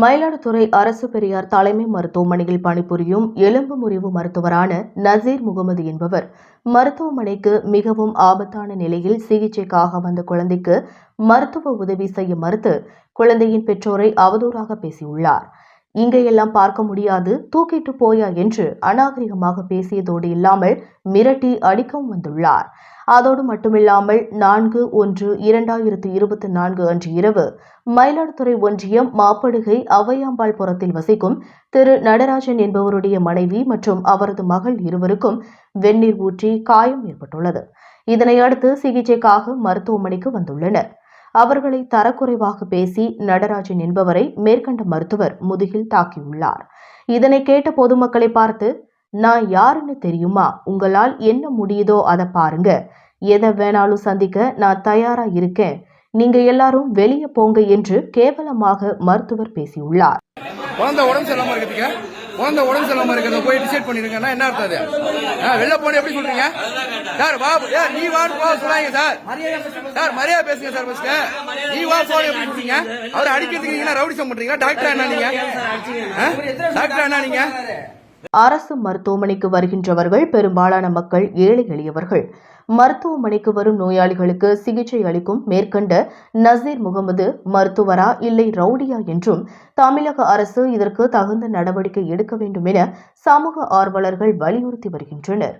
மயிலாடுதுறை அரசு பெரியார் தலைமை மருத்துவமனையில் பணிபுரியும் எலும்பு முறிவு மருத்துவரான நசீர் முகமது என்பவர் மருத்துவமனைக்கு மிகவும் ஆபத்தான நிலையில் சிகிச்சைக்காக வந்த குழந்தைக்கு மருத்துவ உதவி செய்ய மறுத்து குழந்தையின் பெற்றோரை அவதூறாக பேசியுள்ளார். இங்கெல்லாம் பார்க்க முடியாது, தூக்கிட்டு போயா என்று அநாகரிகமாக பேசியதோடு இல்லாமல் மிரட்டி அடிக்கவும் வந்துள்ளார். அதோடு மட்டுமில்லாமல் 4/1/2024 அன்று இரவு மயிலாடுதுறை ஒன்றியம் மாப்படுகை அவ்வையாம்பாள்புரத்தில் வசிக்கும் திரு நடராஜன் என்பவருடைய மனைவி மற்றும் அவரது மகள் இருவருக்கும் வெந்நீர் ஊற்றி காயம் ஏற்பட்டுள்ளது. இதனையடுத்து சிகிச்சைக்காக மருத்துவமனைக்கு வந்துள்ளனர். அவர்களை தரக்குறைவாக பேசி நடராஜன் என்பவரை மேற்கண்ட மருத்துவர் முதுகில் தாக்கியுள்ளார். இதனை கேட்ட பொதுமக்களை பார்த்து, நான் யாருன்னு தெரியுமா, உங்களால் என்ன முடியுதோ அதை பாருங்க, எதை வேணாலும் சந்திக்க நான் தயாரா இருக்கேன், நீங்க எல்லாரும் வெளியே போங்க என்று கேவலமாக மருத்துவர் பேசியுள்ளார். குழந்தை உடம்பு சரியில்லாம இருக்கிறத போய் டிசைட் பண்ணிருக்கேன்னா என்ன அர்த்தம்? வெளில போன எப்படி சொல்றீங்க சார்? நீ வான்னு போக சொல்லாங்க சார். மரியாதை பேசுங்க சார். ஃபர்ஸ்ட் நீ வா போன எப்படி சொல்றீங்க? அவரை அடிக்கிறதுக்கு ரவுடிசம் பண்றீங்களா? டாக்டர் என்ன நீங்க? டாக்டர் என்ன நீங்க? அரசு மருத்துவமனைக்கு வருகின்றவர்கள் பெரும்பாலான மக்கள் ஏழை எளியவர்கள். மருத்துவமனைக்கு வரும் நோயாளிகளுக்கு சிகிச்சை அளிக்கும் மேற்கண்ட நசீர் முகமது மருத்துவரா இல்லை ரவுடியா என்றும் தமிழக அரசு இதற்கு தகுந்த நடவடிக்கை எடுக்க வேண்டும் என சமூக ஆர்வலர்கள் வலியுறுத்தி வருகின்றனர்.